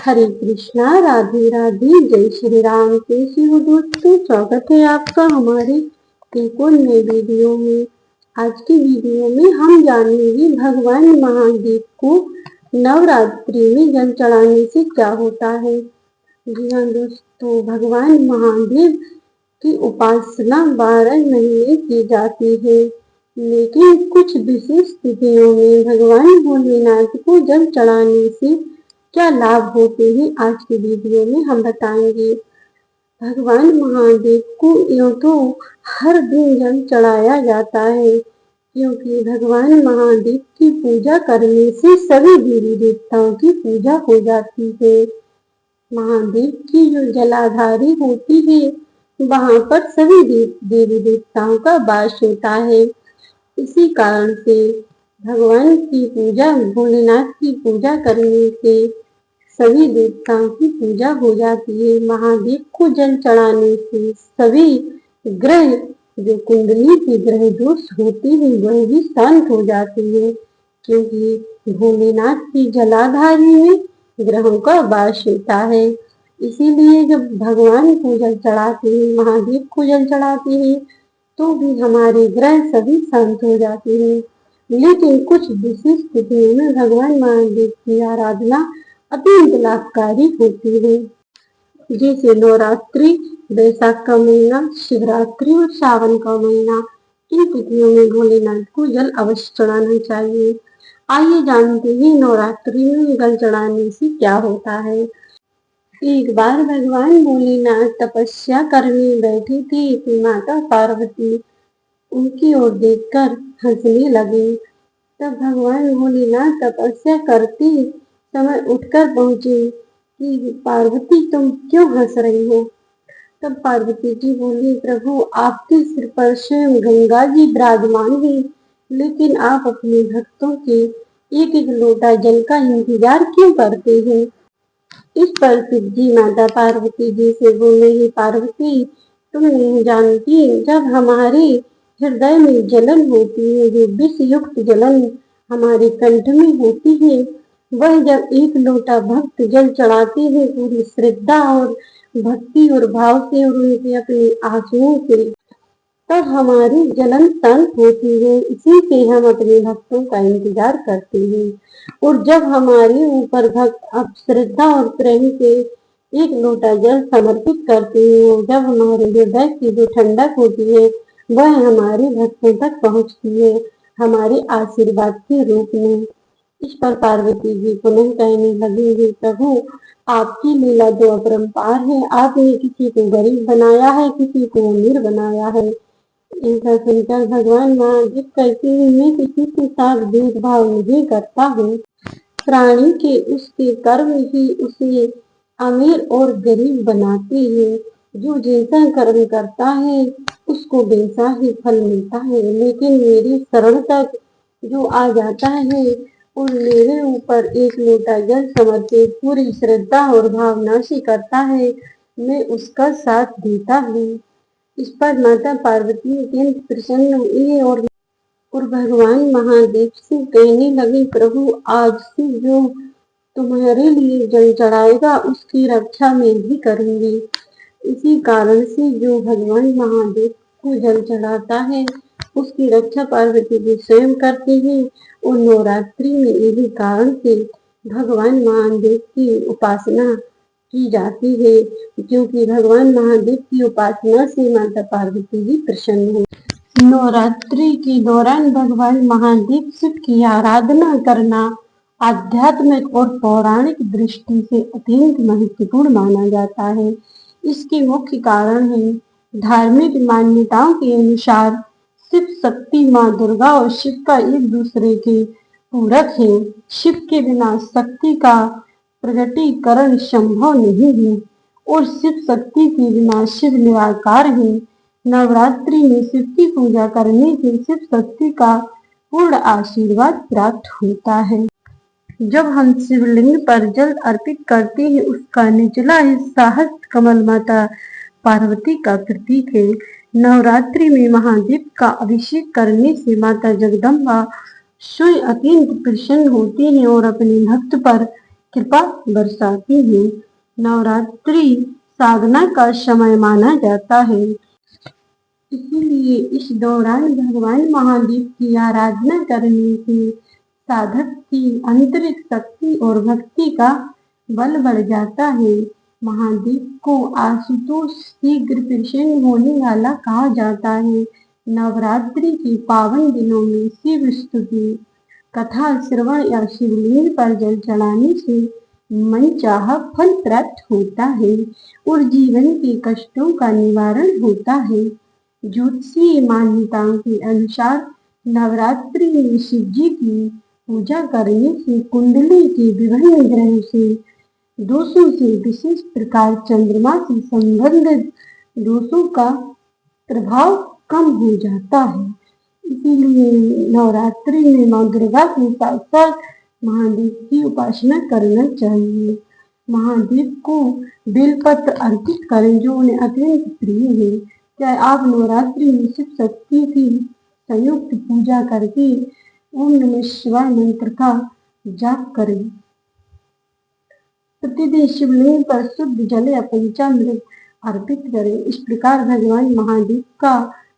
हरे कृष्णा, राधे राधे, जय श्री राम। कैसे हो दोस्तों? स्वागत है आपका हमारे एक और नए वीडियो में। आज की वीडियो में हम जानेंगे भगवान महादेव को नवरात्रि में जल चढ़ाने से क्या होता है। जी हाँ दोस्तों, भगवान महादेव की उपासना 12 महीने की जाती है, लेकिन कुछ विशेष तिथियों में भगवान भोलेनाथ को जल चढ़ाने से क्या लाभ होते हैं, आज की वीडियो में हम बताएंगे। भगवान महादेव को यूं तो हर दिन जल चढ़ाया जाता है, क्योंकि भगवान महादेव की पूजा करने से सभी देवी देवताओं की पूजा हो जाती है। महादेव की जो जलाधारी होती है, वहां पर सभी देवी देवताओं का वास होता है। इसी कारण से भगवान की पूजा, भोलेनाथ की पूजा करने से सभी देवताओं की पूजा हो जाती है। महादेव को जल चढ़ाने से सभी ग्रह, जो कुंडली के ग्रह दोष होते हैं, वह भी शांत हो जाती है, क्योंकि भोलेनाथ की जलाधारी में ग्रहों का वास होता है। इसीलिए जब भगवान को जल चढ़ाते हैं, महादेव को जल चढ़ाते हैं, तो भी हमारे ग्रह सभी शांत हो जाते हैं। लेकिन कुछ विशेष तिथियों में भगवान महादेव की आराधना अत्यंत लाभकारी होती है, जैसे नवरात्रि, बैसाख का महीना, शिवरात्रि और सावन का महीना। इन तिथियों में भोलेनाथ को जल अवश्य चढ़ाना चाहिए। आइए जानते हैं नवरात्रि में जल चढ़ाने से क्या होता है। एक बार भगवान भोलेनाथ तपस्या करने बैठे थे, तो माता पार्वती उनकी ओर देखकर हंसने लगे। तब भगवान भोलेनाथ तपस्या करते समय उठकर पहुंचे कि पार्वती, तुम क्यों हंस रही हो? तब पार्वती जी बोली, प्रभु, आपके सिर पर स्वयं गंगा जी विराजमान है, लेकिन आप अपने भक्तों के एक एक लोटा जल का इंतजार क्यों करते हैं? इस पर शिव जी माता पार्वती जी से बोले, ही पार्वती, तुम नहीं जानती, जब हमारे हृदय में जलन होती है, जो विष युक्त जलन हमारे कंठ में होती है, वह जब एक लोटा भक्त जल चढ़ाते हैं पूरी श्रद्धा और भक्ति और भाव से और उनके अपने आंसुओं से, तब हमारी जलन शांत होती है। इसी से हम अपने भक्तों का इंतजार करते हैं। और जब हमारे ऊपर भक्त अब श्रद्धा और प्रेम से एक लोटा जल समर्पित करते हैं, जब हमारे हृदय की जो ठंडक होती है, वह हमारे भक्तों तक पहुंचती है, हमारे आशीर्वाद के रूप में। इस पर पार्वती जी पुनः कहने लगी, प्रभु, आपकी लीला जो अपरंपार है, आपने किसी को गरीब बनाया है, किसी को अमीर बनाया है। ऐसा सुनकर भगवान महादेव कहते हैं, मैं किसी के साथ भेदभाव नहीं करता हूँ। प्राणी के उसके कर्म ही उसे अमीर और गरीब बनाते हैं। जो जैसा कर्म करता है उसको वैसा ही फल मिलता है। लेकिन मेरी शरण तक जो आ जाता है और मेरे ऊपर एक लोटा जल समर्पित पूरी श्रद्धा और भावना से करता है, मैं उसका साथ देता हूँ। इस पर माता पार्वती अत्यंत प्रसन्न हुई और भगवान महादेव से कहने लगी, प्रभु, आज से जो तुम्हारे लिए जल चढ़ाएगा उसकी रक्षा मैं भी करूंगी। इसी कारण से जो भगवान महादेव को जल चढ़ाता है उसकी रक्षा पार्वती जी स्वयं करती हैं। और नवरात्रि में यही कारण से भगवान महादेव की उपासना की जाती है, क्योंकि भगवान महादेव की उपासना से माता पार्वती जी प्रसन्न हुई। नवरात्रि के दौरान भगवान महादेव शिव की आराधना करना आध्यात्मिक और पौराणिक दृष्टि से अत्यंत महत्वपूर्ण माना जाता है। इसके मुख्य कारण है, धार्मिक मान्यताओं के अनुसार शिव शक्ति माँ दुर्गा और शिव का एक दूसरे के पूरक है। शिव के बिना शक्ति का प्रगटीकरण संभव नहीं है और शिव शक्ति के बिना शिव निराकार है। नवरात्रि में शिव की पूजा करने से शिव शक्ति का पूर्ण आशीर्वाद प्राप्त होता है। जब हम शिवलिंग पर जल अर्पित करते हैं, उसका निचला हिस्सा हस्त कमल माता पार्वती का प्रतीक है। नवरात्रि में महादेव का अभिषेक करने से माता जगदम्बा स्वयं अत्यंत प्रसन्न होती है और अपने भक्त पर कृपा बरसाती है। नवरात्रि साधना का समय माना जाता है, इसीलिए इस दौरान भगवान महादेव की आराधना करने से साधक की आंतरिक शक्ति और भक्ति का बल बढ़ जाता है। महादेव को आशुतोष शीघ्र प्रसन्न होने वाला कहा जाता है। नवरात्रि के पावन दिनों में शिव स्तुति, कथा श्रवण या शिवलिंग पर जल चढ़ाने से मनचाहा फल प्राप्त होता है और जीवन के कष्टों का निवारण होता है। ज्योतिषीय मान्यताओं के अनुसार नवरात्रि में शिव जी की पूजा करने से कुंडली के विभिन्न ग्रहों से दोषों से, विशेष प्रकार चंद्रमा से संबंधित दोषों का प्रभाव कम हो जाता है। इसीलिए नवरात्रि में माँ दुर्गा के साथ साथ महादेव की उपासना करना चाहिए। महादेव को बेलपत्र अर्पित करें जो उन्हें अत्यंत प्रिय है। क्या आप नवरात्रि में शिव शक्ति की संयुक्त पूजा करके ओम नमः शिवाय मंत्र का जाप करें। प्रतिदिन शिवलिंग पर शुद्ध जल या पंचामृत अर्पित करें। इस प्रकार भगवान महादेव का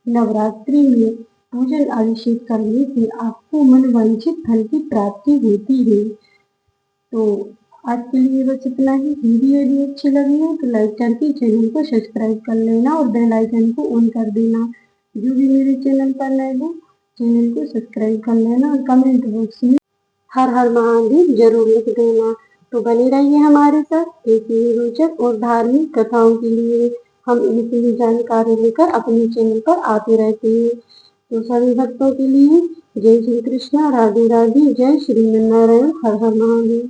नवरात्रि में पूजन अभिषेक करने से आपको मनवांछित फल की प्राप्ति होती है। तो आज के लिए बस इतना ही। वीडियो यदि अच्छी लगी हो तो लाइक करके चैनल को सब्सक्राइब कर लेना और बेल आइकन को ऑन कर देना। जो भी मेरे चैनल पर नए हो चैनल को सब्सक्राइब कर लेना और कमेंट बॉक्स में हर हर महादेव जरूर लिख देना। तो बने रहिए हमारे साथ ऐसी ही रोचक और धार्मिक कथाओं के लिए। हम ऐसी ही जानकारी लेकर अपने चैनल पर आते रहते हैं। तो सभी भक्तों के लिए जय श्री कृष्णा, राधे राधे, जय श्री नारायण, हर हर महादेव।